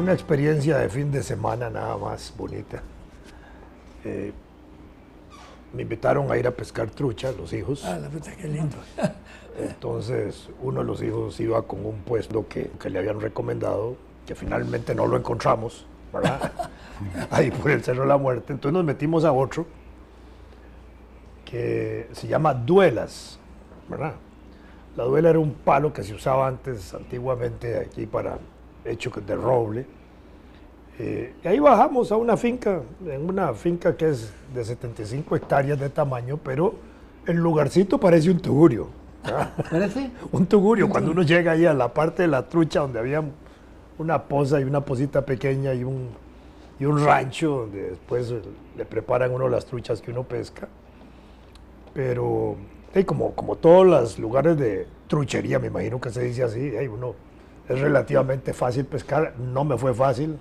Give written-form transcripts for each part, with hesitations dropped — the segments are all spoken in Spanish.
una experiencia de fin de semana nada más bonita. Me invitaron a ir a pescar trucha, los hijos. Ah, la puta, qué lindo. Entonces, uno de los hijos iba con un puesto que le habían recomendado, que finalmente no lo encontramos, ¿verdad? Ahí por el Cerro de la Muerte. Entonces nos metimos a otro que se llama duelas, ¿verdad? La duela era un palo que se usaba antes, antiguamente, aquí hecho de roble. Y ahí bajamos a una finca que es de 75 hectáreas de tamaño, pero el lugarcito parece un tugurio. ¿Parece? Un tugurio, cuando uno llega ahí a la parte de la trucha donde había una poza y una posita pequeña y un rancho donde después le preparan uno las truchas que uno pesca. Pero como todos los lugares de truchería, me imagino que se dice así, es relativamente fácil pescar. No me fue fácil.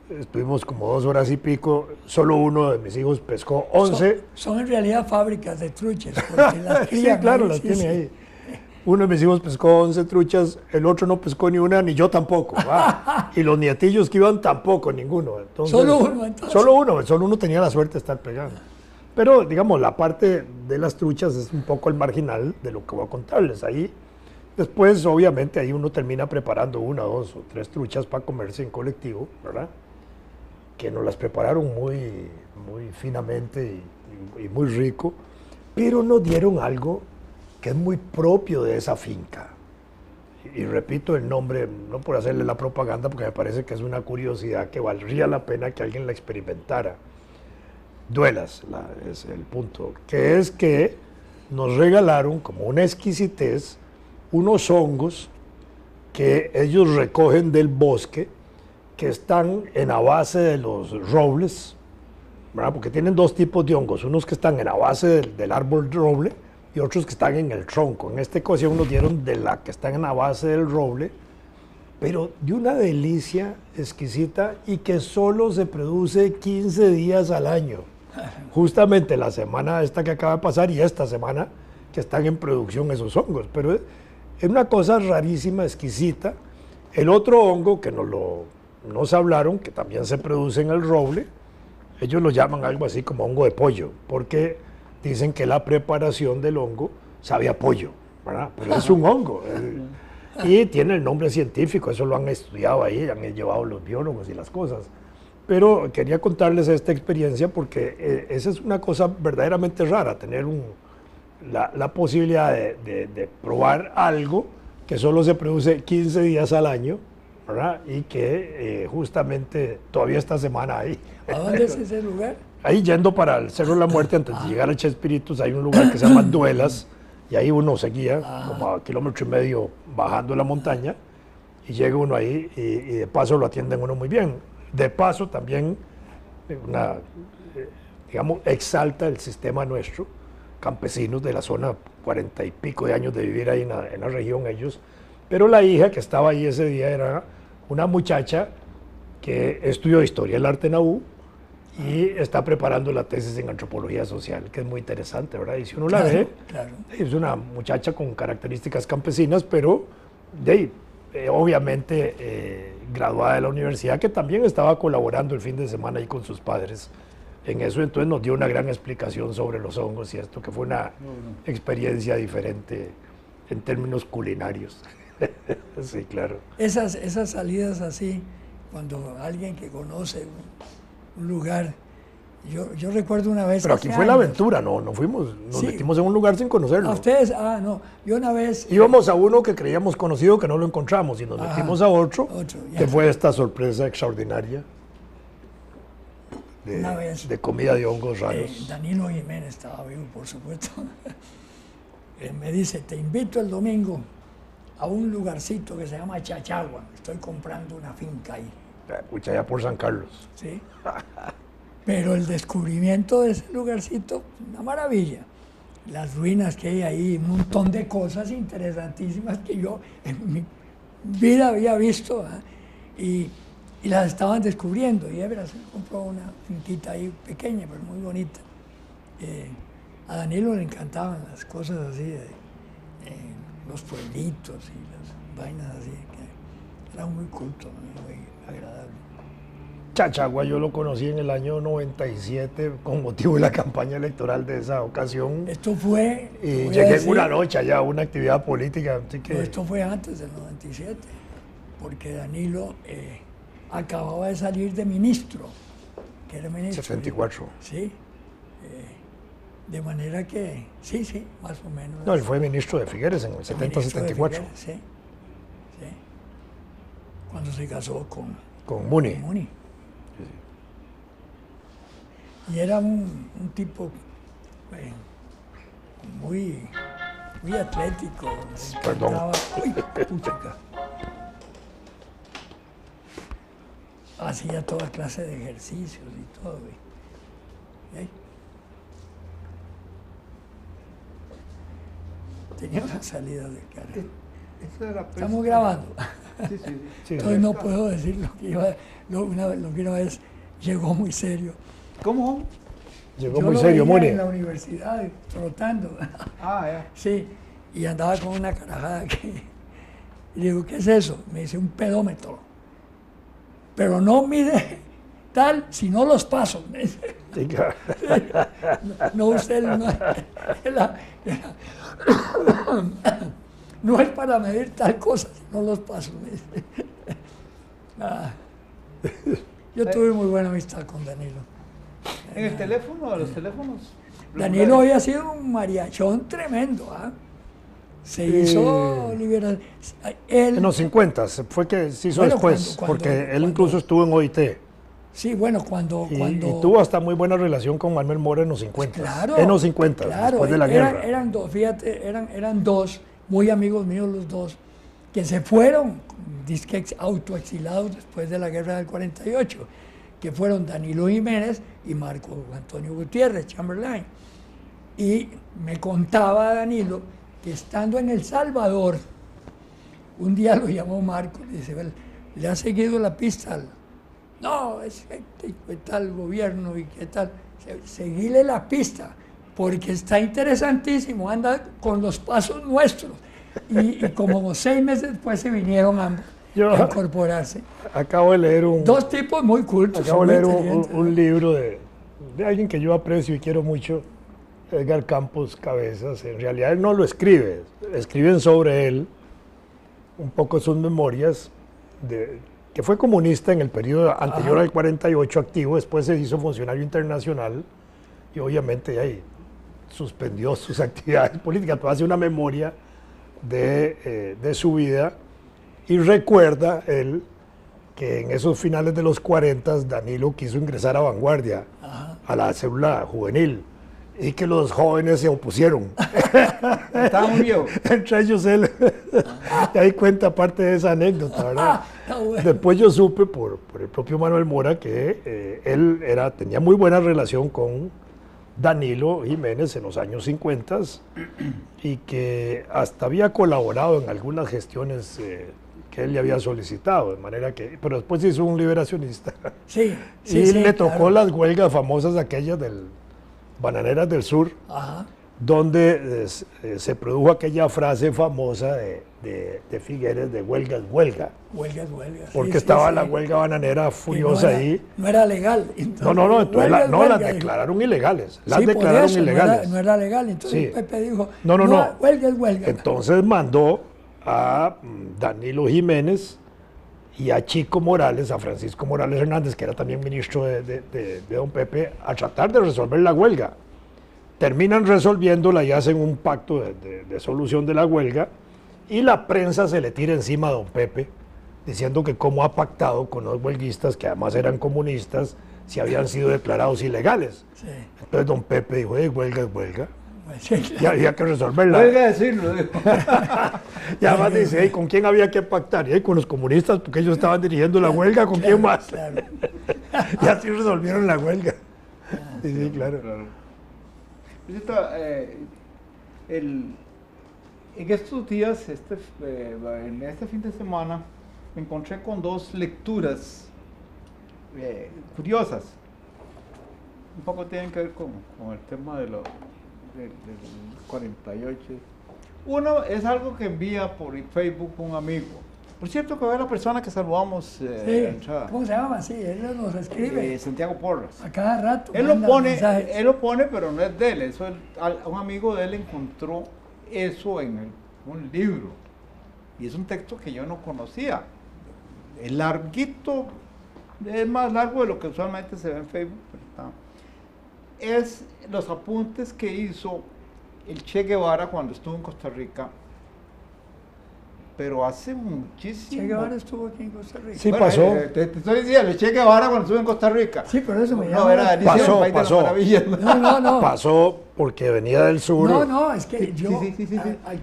Estuvimos como 2 horas y pico, solo uno de mis hijos pescó 11. Son en realidad fábricas de truchas, porque las crían. Sí, claro, ahí, las tiene ahí. Uno de mis hijos pescó 11 truchas, el otro no pescó ni una, ni yo tampoco. Y los nietillos que iban tampoco, ninguno. Entonces, solo uno, entonces. Solo uno tenía la suerte de estar pegando. Pero, digamos, la parte de las truchas es un poco el marginal de lo que voy a contarles. Ahí, después, obviamente, ahí uno termina preparando 1, 2 o 3 truchas para comerse en colectivo, ¿verdad? Que nos las prepararon muy finamente y muy rico, pero nos dieron algo que es muy propio de esa finca. Y repito el nombre, no por hacerle la propaganda, porque me parece que es una curiosidad que valdría la pena que alguien la experimentara. Duelas, es el punto, que es que nos regalaron como una exquisitez unos hongos que ellos recogen del bosque, que están en la base de los robles, ¿verdad? Porque tienen 2 tipos de hongos, unos que están en la base del árbol roble y otros que están en el tronco. En esta ocasión nos dieron de la que están en la base del roble, pero de una delicia exquisita y que solo se produce 15 días al año. Justamente la semana esta que acaba de pasar y esta semana que están en producción esos hongos. Pero es una cosa rarísima, exquisita. El otro hongo que nos hablaron, que también se produce en el roble, ellos lo llaman algo así como hongo de pollo, porque dicen que la preparación del hongo sabe a pollo, ¿verdad? Pero es un hongo. Y tiene el nombre científico, eso lo han estudiado ahí, han llevado los biólogos y las cosas. Pero quería contarles esta experiencia porque esa es una cosa verdaderamente rara, tener la posibilidad de probar algo que solo se produce 15 días al año, ¿verdad? Y que justamente todavía esta semana hay. ¿A dónde es ese lugar? Ahí yendo para el Cerro de la Muerte, antes de llegar a Chespiritus, hay un lugar que se llama Duelas, y ahí uno seguía como a 1,5 kilómetros bajando la montaña, y llega uno ahí y de paso lo atienden uno muy bien. De paso también, digamos, exalta el sistema nuestro, campesinos de la zona, 40 y pico de años de vivir ahí en la región ellos, pero la hija que estaba ahí ese día era una muchacha que estudió Historia del Arte en la U y está preparando la tesis en Antropología Social, que es muy interesante, ¿verdad? Y si uno la ve, es una muchacha con características campesinas, pero obviamente graduada de la universidad, que también estaba colaborando el fin de semana ahí con sus padres en eso. Entonces nos dio una gran explicación sobre los hongos y esto, que fue una experiencia diferente en términos culinarios. Sí, claro. Esas salidas así, cuando alguien que conoce un lugar, yo recuerdo una vez... Pero aquí fue la aventura, nos metimos en un lugar sin conocerlo. ¿A ustedes? No, yo una vez... Íbamos a uno que creíamos conocido, que no lo encontramos, y nos metimos a otro que fue esta sorpresa extraordinaria de comida de hongos raros. Danilo Jiménez estaba vivo, por supuesto. Me dice, te invito el domingo a un lugarcito que se llama Chachagua. Estoy comprando una finca ahí. Pucha, allá por San Carlos. Sí. Pero el descubrimiento de ese lugarcito, una maravilla. Las ruinas que hay ahí, un montón de cosas interesantísimas que yo en mi vida había visto, y las estaban descubriendo. Y Évora se compró una finquita ahí pequeña, pero muy bonita. A Danilo le encantaban las cosas así, los pueblitos y las vainas así. Era muy culto, muy agradable. Chachagua yo lo conocí en el año 97 con motivo de la campaña electoral de esa ocasión. Esto fue... Y llegué en una noche allá a una actividad política. Así que... No, esto fue antes del 97, porque Danilo acababa de salir de ministro, que era ministro. 74. Sí. De manera que, sí, más o menos. No, él fue ministro de Figueres en el 70-74. Sí, sí. Cuando se casó con Muni. Muni. Y era un tipo muy atlético. Perdón. Uy, puchica. Hacía toda clase de ejercicios y todo. ¿Sí? Tenía una salida de cara. Estamos grabando. Sí, Entonces no puedo decir lo que una vez llegó muy serio. ¿Cómo? Llegó muy serio, Muni. En la universidad, trotando. Ya. Sí, y andaba con una carajada que... Y digo, ¿qué es eso? Me dice, un pedómetro. Pero no mide tal, sino los pasos. Me dice. Sí, claro. No, usted no, no es para medir tal cosa, sino los pasos. Me dice. Yo tuve muy buena amistad con Danilo. ¿En el teléfono? ¿Los teléfonos? Danilo había sido un mariachón tremendo. Se hizo liberal. En los 50 fue que se hizo después, porque él incluso estuvo en OIT. Sí, bueno, cuando... Y tuvo hasta muy buena relación con Manuel Mora en los 50. Claro. En los 50, después de la guerra. Eran dos, fíjate, eran dos, muy amigos míos los dos, que se fueron, disque autoexilados después de la guerra del 48, que fueron Danilo Jiménez y Marco Antonio Gutiérrez, Chamberlain. Y me contaba Danilo que estando en El Salvador, un día lo llamó Marco y dice, ¿le ha seguido la pista? No, es que tal gobierno y qué tal. Seguirle la pista, porque está interesantísimo, anda con los pasos nuestros. Y como 6 meses después se vinieron ambos a incorporarse. Acabo de leer dos tipos muy cultos. Acabo de leer un libro de alguien que yo aprecio y quiero mucho, Edgar Campos Cabezas. En realidad él no lo escribe, escriben sobre él un poco sus memorias, que fue comunista en el periodo anterior al 48 activo, después se hizo funcionario internacional y obviamente ahí suspendió sus actividades políticas, pero hace una memoria de su vida y recuerda él que en esos finales de los 40 Danilo quiso ingresar a Vanguardia, a la célula juvenil, y que los jóvenes se opusieron. Estaba muy viejo. Entre ellos él. Y ahí cuenta parte de esa anécdota, ¿verdad? Bueno. Después yo supe por el propio Manuel Mora que él tenía muy buena relación con Danilo Jiménez en los años 50 y que hasta había colaborado en algunas gestiones que él le había solicitado, de manera que, pero después hizo un liberacionista. Sí, y le tocó las huelgas famosas aquellas del Bananeras del Sur, donde se produjo aquella frase famosa de Figueres de huelga es huelga. Huelga es huelga. Porque estaba la huelga bananera furiosa ahí. No era legal. Entonces, no, las declararon ilegales. Las declararon ilegales. No era legal. Entonces Pepe dijo, no, huelga es huelga. Entonces mandó a Danilo Jiménez y a Chico Morales, a Francisco Morales Hernández, que era también ministro de don Pepe, a tratar de resolver la huelga. Terminan resolviéndola y hacen un pacto de solución de la huelga, y la prensa se le tira encima a don Pepe, diciendo que cómo ha pactado con los huelguistas, que además eran comunistas, si habían sido declarados ilegales. Sí. Entonces don Pepe dijo, huelga es huelga. Y había que resolverla. Oiga decirlo, digo. Y además dice, ¿con quién había que pactar? Y con los comunistas, porque ellos estaban dirigiendo la huelga, ¿con quién más? Claro. Y así resolvieron la huelga. Sí, claro. En estos días, en este fin de semana, me encontré con dos lecturas curiosas. Un poco tienen que ver con el tema del 48. Uno es algo que envía por Facebook un amigo, Por cierto, que fue la persona que saludamos Sí, a la entrada. ¿cómo se llama? Sí, él nos escribe Santiago Porras. a cada rato. Él lo manda pone, mensajes. pero no es de él. Eso un amigo de él encontró eso en un libro. Y es un texto que yo no conocía. Es larguito, es más largo de lo que usualmente se ve en Facebook. Pero es los apuntes que hizo el Che Guevara cuando estuvo en Costa Rica, pero hace muchísimo. Che Guevara estuvo aquí en Costa Rica. Sí, Bueno, pasó. te estoy diciendo, el Che Guevara cuando estuvo en Costa Rica. Sí, pero eso me No, llama. era la- Alicia en el Pasó, País de las pasó. Maravillas. No. Pasó porque venía del sur. No, es que Sí, yo, sí.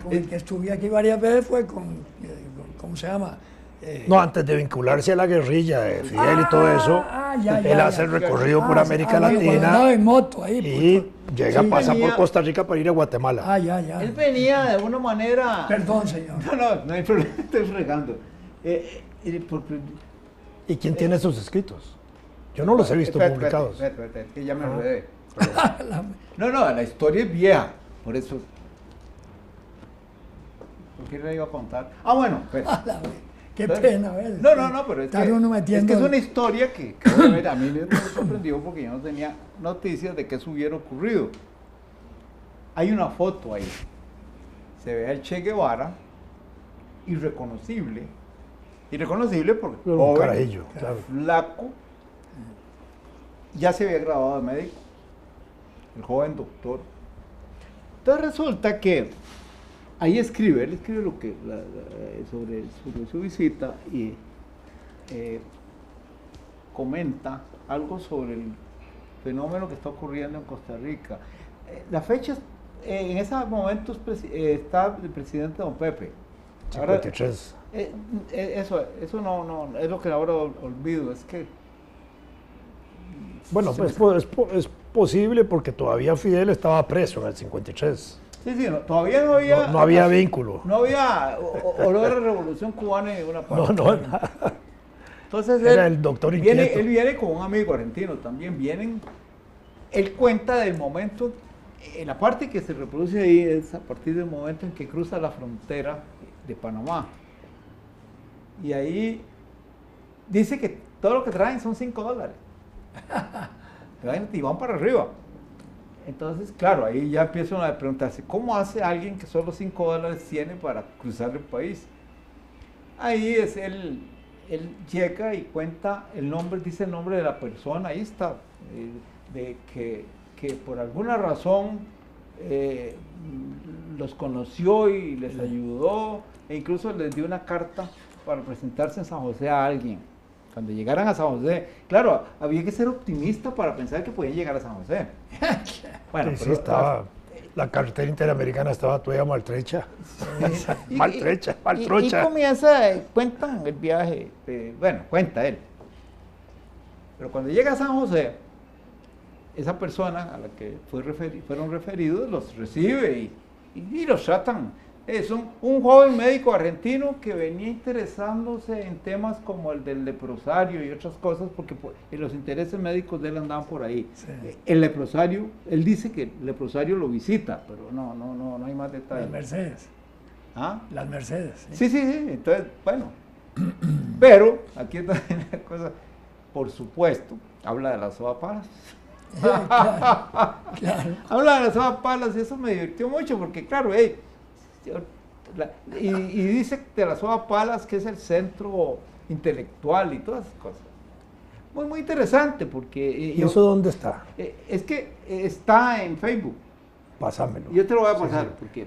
con el que estuve aquí varias veces fue ¿cómo se llama? No, antes de vincularse a la guerrilla de Fidel y todo eso, él hace el recorrido por América cuando Latina andaba en moto ahí. y llega, Sí, pasa venía- por Costa Rica para ir a Guatemala. Ya. Él venía de una manera. Perdón, señor. No hay problema, estoy fregando. Porque- ¿Y quién tiene esos escritos? Yo no los he visto Espérate, publicados. espérate, que ya me Ah. enredé. La- No, la historia es vieja, por eso. ¿Por qué le iba a contar? Ah, bueno, espérate. Qué pena, ¿ves? No, pero es Estar que, uno es metiendo- que es una historia que obviamente a mí me sorprendió porque yo no tenía noticias de que eso hubiera ocurrido. Hay una foto ahí. Se ve al Che Guevara, irreconocible. Irreconocible porque Pero un joven, carajillo, claro. flaco, ya se había graduado de médico, el joven doctor. Entonces resulta que ahí él escribe lo que sobre su visita y comenta algo sobre el fenómeno que está ocurriendo en Costa Rica. La fecha, en esos momentos está el presidente Don Pepe. Ahora, 53. eso no, es lo que ahora olvido, es que Bueno, se pues es posible porque todavía Fidel estaba preso en el 53. sí, todavía no había... No había vínculo. No había olor a revolución cubana en ninguna parte. No, nada. Entonces Era el doctor inquieto. él viene con un amigo argentino también, él cuenta del momento, la parte que se reproduce ahí es a partir del momento en que cruza la frontera de Panamá. Y ahí dice que todo lo que traen son $5. Y van para arriba. Entonces, claro, ahí ya empiezan a preguntarse, ¿cómo hace alguien que solo $5 tiene para cruzar el país? Ahí es él llega y cuenta el nombre, dice el nombre de la persona, ahí está, de que por alguna razón los conoció y les ayudó, e incluso les dio una carta para presentarse en San José a alguien. Cuando llegaran a San José, claro, había que ser optimista para pensar que podían llegar a San José. Bueno, Sí, pero estaba, la carretera interamericana estaba todavía maltrecha. Maltrecha, Y maltrocha. comienza, cuentan el viaje, cuenta él. Pero cuando llega a San José, esa persona a la que fueron referidos los recibe y los tratan. Es un joven médico argentino que venía interesándose en temas como el del leprosario y otras cosas, porque los intereses médicos de él andaban por ahí. Sí. El leprosario, él dice que el leprosario lo visita, pero no hay más detalles. Las Mercedes. ¿Ah? Las Mercedes. Sí, entonces, bueno. Pero, aquí está la cosa, por supuesto, habla de las sopapalas. Claro. Habla de las sopapalas y eso me divirtió mucho porque, claro, y dice de las sopapalas que es el centro intelectual y todas esas cosas. Muy interesante porque... ¿Y eso dónde está? es que está en Facebook. Pásamelo. Yo te lo voy a pasar porque...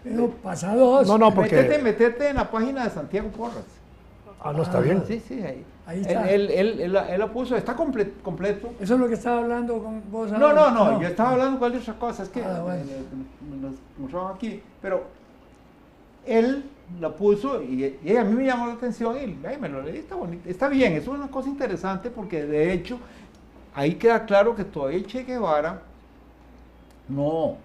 Pero pasados. No, porque... Métete en la página de Santiago Porras. Ah, no está bien. Sí, ahí. Ahí está. Él la puso, está completo. Eso es lo que estaba hablando con vos. No, ahora. yo estaba hablando de otra cosa, es que Bueno. nos mostramos aquí, pero él la puso y a mí me llamó la atención y me lo leí, está bonito, está bien, eso es una cosa interesante porque de hecho ahí queda claro que todavía Che Guevara no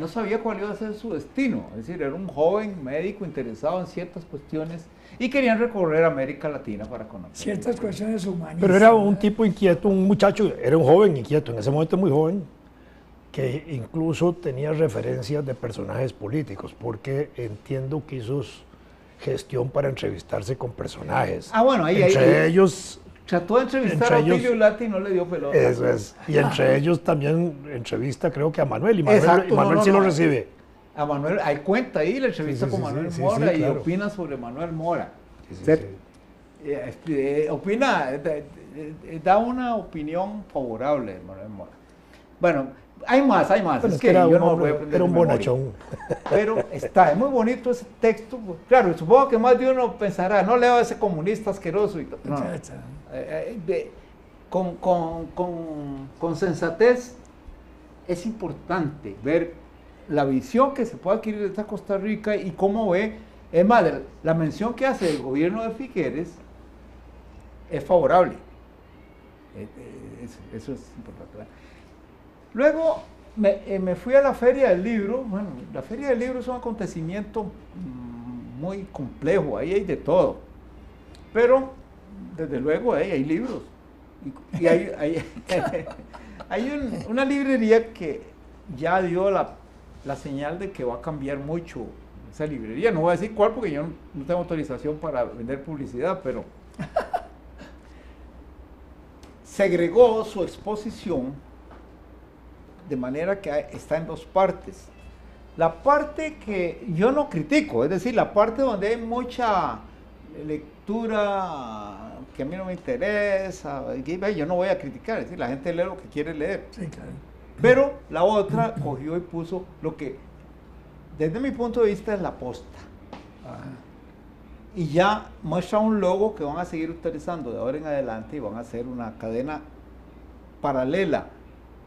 sabía cuál iba a ser su destino, es decir, era un joven médico interesado en ciertas cuestiones y querían recorrer América Latina para conocer. Ciertas cuestiones humanas. Pero era un tipo inquieto, un muchacho, era un joven inquieto, en ese momento muy joven, que incluso tenía referencias de personajes políticos, porque entiendo que esos gestión para entrevistarse con personajes. Bueno, ahí entre ellos trató de entrevistar a Otilio Lati y no le dio pelota. Eso es. Y entre ellos también entrevista, creo que a Manuel. Y Manuel, Exacto, Manuel sí lo recibe. A Manuel, hay cuenta ahí la entrevista con Manuel Mora y claro. opina sobre Manuel Mora. Sí. Opina, da una opinión favorable de Manuel Mora. Bueno, hay más. Bueno, es que yo no voy a aprender. Era un bonachón. Pero es muy bonito ese texto. Claro, supongo que más de uno pensará, no leo a ese comunista asqueroso. Y no. Con sensatez es importante ver la visión que se puede adquirir de esta Costa Rica y cómo ve. Es más, la mención que hace el gobierno de Figueres es favorable. Eso es importante, ¿verdad? Luego me fui a la Feria del Libro. Bueno, la Feria del Libro es un acontecimiento muy complejo, ahí hay de todo. Pero, desde luego, hay libros. Y hay una librería que ya dio la señal de que va a cambiar mucho esa librería. No voy a decir cuál porque yo no tengo autorización para vender publicidad, pero segregó su exposición de manera que está en dos partes. La parte que yo no critico, es decir, la parte donde hay mucha lectura que a mí no me interesa, yo no voy a criticar, es decir, la gente lee lo que quiere leer. Sí, claro. Pero la otra cogió y puso lo que, desde mi punto de vista, es la posta. Y ya muestra un logo que van a seguir utilizando de ahora en adelante y van a hacer una cadena paralela.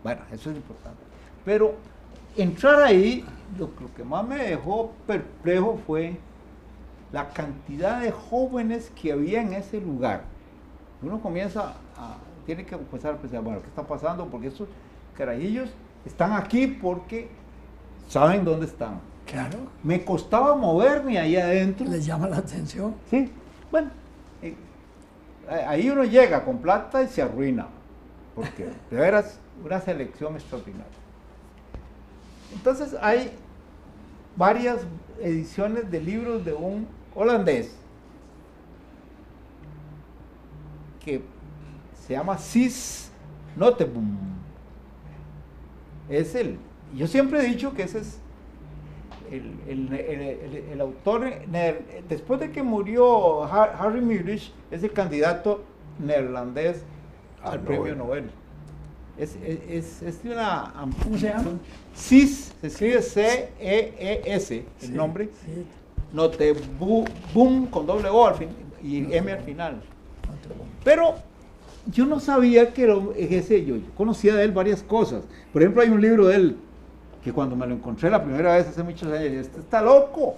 Bueno, eso es importante. Pero entrar ahí, lo que más me dejó perplejo fue la cantidad de jóvenes que había en ese lugar. Uno tiene que empezar a pensar, bueno, ¿qué está pasando? Porque esos carajillos están aquí porque saben dónde están. Claro. Me costaba moverme ahí adentro. ¿Les llama la atención? Sí, bueno, ahí uno llega con plata y se arruina, porque de veras una selección extraordinaria. Entonces hay varias ediciones de libros de un holandés que se llama Cis Noteboom. Yo siempre he dicho que ese es el autor, después de que murió Harry Mulisch, es el candidato neerlandés al premio Nobel. Es de una... ¿Cómo se llama? Cis, se escribe C-E-E-S, el nombre. Sí. Noteboom con doble O al fin y M al final. Pero yo no sabía que era ese, yo conocía de él varias cosas. Por ejemplo, hay un libro de él que cuando me lo encontré la primera vez hace muchos años, dije, este está loco.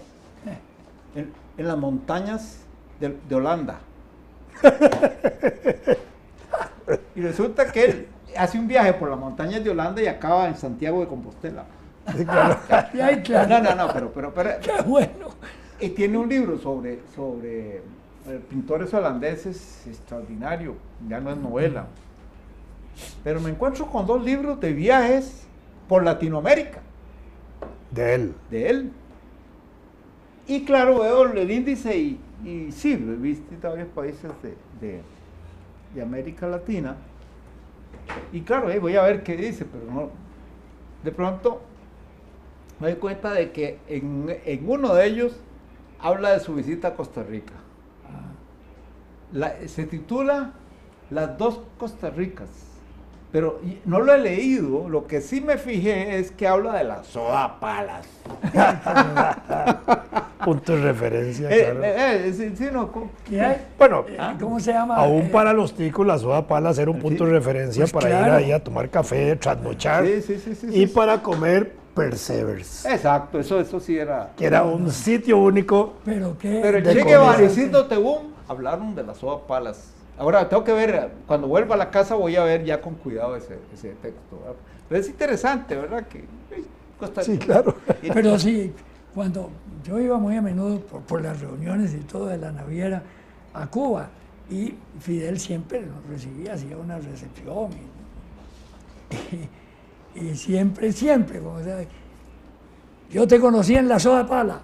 En las montañas de Holanda. Y resulta que él hace un viaje por las montañas de Holanda y acaba en Santiago de Compostela. Sí, claro. Ay, claro. No, pero Qué bueno. y tiene un libro sobre pintores holandeses extraordinario, ya no es novela. Pero me encuentro con dos libros de viajes por Latinoamérica. De él. De él. Y claro, veo el índice y sí, he visitado varios países de América Latina. Y claro, voy a ver qué dice, pero no. De pronto me doy cuenta de que en uno de ellos habla de su visita a Costa Rica. Se titula Las dos Costa Ricas. Pero no lo he leído, lo que sí me fijé es que habla de las soda palas. Punto de referencia, claro. Sí, no, ¿Qué hay? Bueno, ¿Cómo se llama? aún para los ticos la soda palas era un punto de referencia pues para claro. ir ahí a tomar café, trasnochar y para comer Percevers. Exacto, eso sí era. Que era un sitio único. Pero qué. Pero de Che comida. Guevara y Cis Noteboom hablaron de las soda palas. Ahora tengo que ver, cuando vuelva a la casa voy a ver ya con cuidado ese texto, ¿verdad? Pero es interesante, ¿verdad? Que Costa Sí, Rica. claro. Pero sí, cuando yo iba muy a menudo por las reuniones y todo de la naviera a Cuba, y Fidel siempre nos recibía, hacía una recepción. Y siempre, como sea, yo te conocí en la soda pala.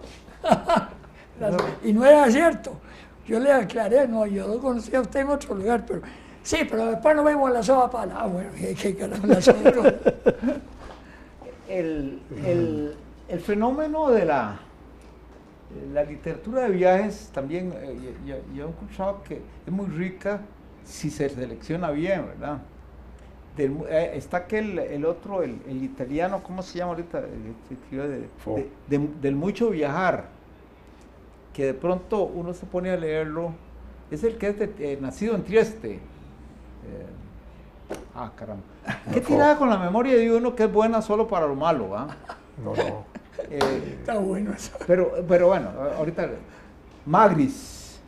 Y no era cierto. Yo le aclaré, no, yo lo conocía a usted en otro lugar, pero sí, pero después nos vemos en la sopa pala. Ah, bueno, ¿qué carajo la sopa pala? El fenómeno de la literatura de viajes también, yo he escuchado que es muy rica si se selecciona bien, ¿verdad? Está aquel, el otro, el italiano, ¿cómo se llama ahorita? Del mucho viajar, que de pronto uno se pone a leerlo, es el que es nacido en Trieste. Caramba. ¿Qué tirada con la memoria de uno que es buena solo para lo malo? No. Está bueno eso. Pero bueno, ahorita, Magris.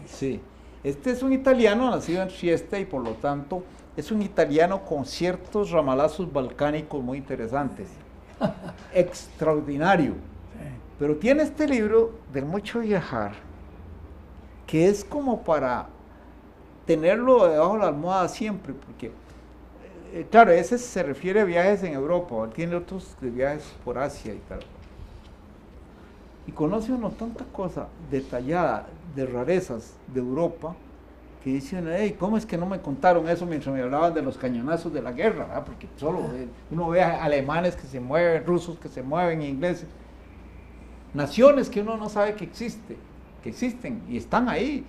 Sí. Este es un italiano nacido en Trieste y por lo tanto es un italiano con ciertos ramalazos balcánicos muy interesantes. Extraordinario. Sí. Pero tiene este libro del mucho viajar que es como para tenerlo debajo de la almohada siempre, porque claro, ese se refiere a viajes en Europa, él tiene otros de viajes por Asia y tal. Y conoce uno tanta cosa detallada de rarezas de Europa que dicen, hey, ¿cómo es que no me contaron eso mientras me hablaban de los cañonazos de la guerra? ¿Verdad? Porque solo uno ve a alemanes que se mueven, rusos que se mueven, ingleses, naciones que uno no sabe que existen y están ahí.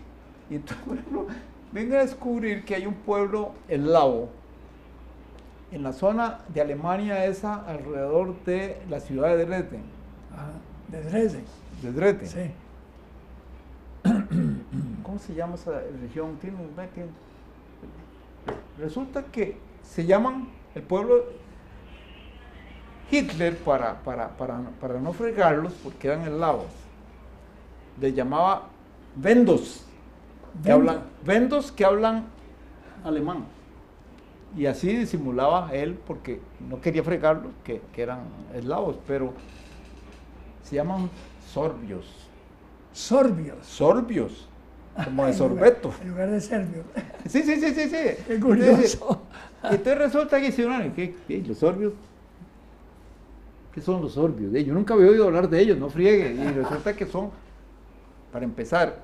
Y entonces, por ejemplo, venga a descubrir que hay un pueblo eslavo en la zona de Alemania esa alrededor de la ciudad de Dresden. De Dresden. De Dresden. Sí. ¿Cómo se llama esa región? Resulta que se llaman el pueblo Hitler para no fregarlos porque eran eslavos. Les llamaba Vendos que hablan alemán. Y así disimulaba él porque no quería fregarlos que eran eslavos, pero se llaman sorbios. Sorbios. Como de sorbeto. En lugar de serbio. Sí. Qué curioso. Entonces resulta que los sorbios, ¿qué son los sorbios? Yo nunca había oído hablar de ellos, no friegue. Y resulta que son, para empezar,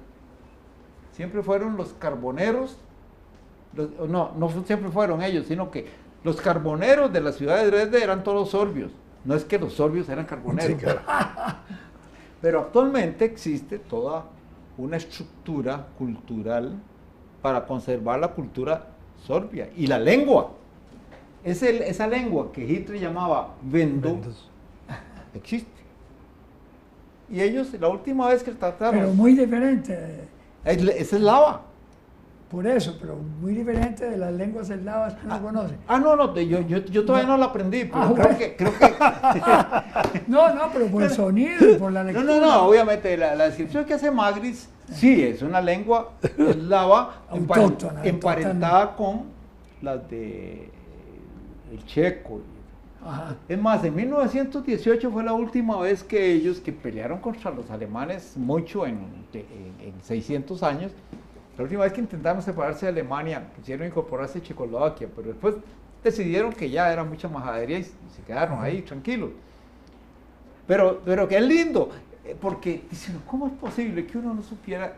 siempre fueron los carboneros, no siempre fueron ellos, sino que los carboneros de la ciudad de Dresde eran todos sorbios. No es que los sorbios eran carboneros. Sí, claro. Pero actualmente existe toda una estructura cultural para conservar la cultura sorbia y la lengua. Esa lengua que Hitler llamaba Vendos existe. Y ellos, la última vez que trataron... Pero muy diferente. Es eslava. Por eso, pero muy diferente de las lenguas eslavas que uno conoce. No, yo todavía no la aprendí, pero bueno. creo que... No, pero por el sonido y por la lectura. No, obviamente la descripción que hace Magris, sí, es una lengua eslava emparentada con las de el checo. Ajá. Es más, en 1918 fue la última vez que ellos, que pelearon contra los alemanes mucho en 600 años, la última vez que intentaron separarse de Alemania, quisieron incorporarse a Checoslovaquia, pero después decidieron que ya era mucha majadería y se quedaron ahí tranquilos. Pero que es lindo, porque dicen, ¿cómo es posible que uno no supiera?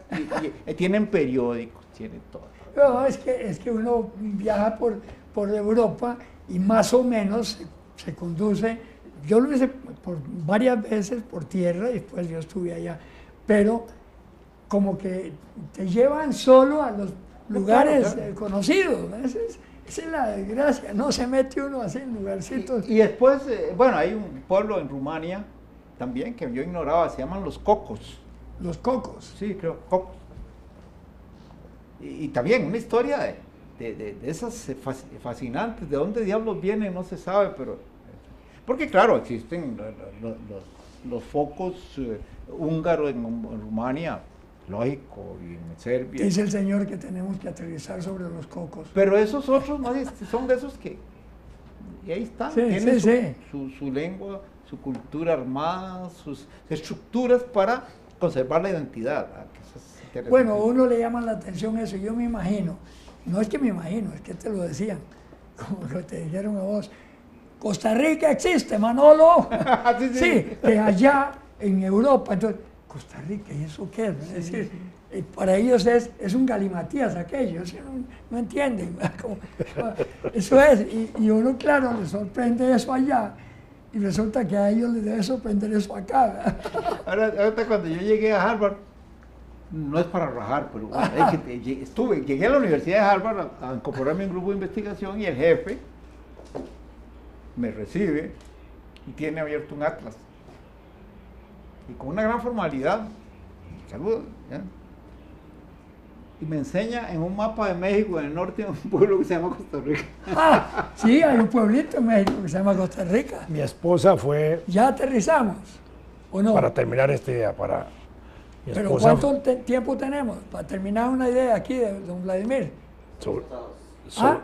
Y tienen periódicos, tienen todo. No, es que uno viaja por Europa y más o menos se conduce. Yo lo hice por varias veces por tierra y después yo estuve allá, pero como que te llevan solo a los lugares conocidos. Esa es la desgracia, no se mete uno así en lugarcitos. Y después, bueno, hay un pueblo en Rumania también que yo ignoraba, se llaman los Cocos. Los Cocos. Sí, creo, Cocos. Y también una historia de esas fascinantes, de dónde diablos vienen no se sabe, pero... Porque claro, existen los focos húngaros en Rumania, lógico, y en Serbia. Dice el señor que tenemos que aterrizar sobre los Cocos. Pero esos otros no son de esos que... Y ahí están, tienen su lengua, su cultura armada, sus estructuras para conservar la identidad. Bueno, a uno le llama la atención eso, yo me imagino, no es que me imagino, es que te lo decían, como lo te dijeron a vos, Costa Rica existe, Manolo. Sí, sí. Sí, que allá en Europa, entonces, Costa Rica, ¿y eso qué es? Es decir, para ellos es un galimatías aquello, o sea, no entienden. Como, eso es, y uno, claro, le sorprende eso allá, y resulta que a ellos les debe sorprender eso acá. Ahorita cuando yo llegué a Harvard, no es para rajar, pero bueno, llegué a la Universidad de Harvard a incorporarme a un grupo de investigación y el jefe me recibe y tiene abierto un atlas. Y con una gran formalidad, saludos, ¿ya? Y me enseña en un mapa de México, en el norte, un pueblo que se llama Costa Rica. Ah, sí, hay un pueblito en México que se llama Costa Rica. Mi esposa fue, ¿Ya aterrizamos o no? para terminar esta idea, mi Pero esposa ¿cuánto tiempo tenemos para terminar una idea aquí de don Vladimir? sobre, ¿Ah?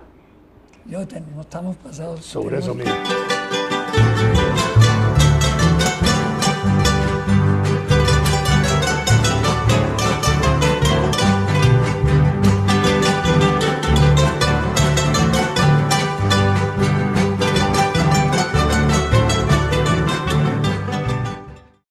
No estamos pasados. sobre eso tenemos- mismo.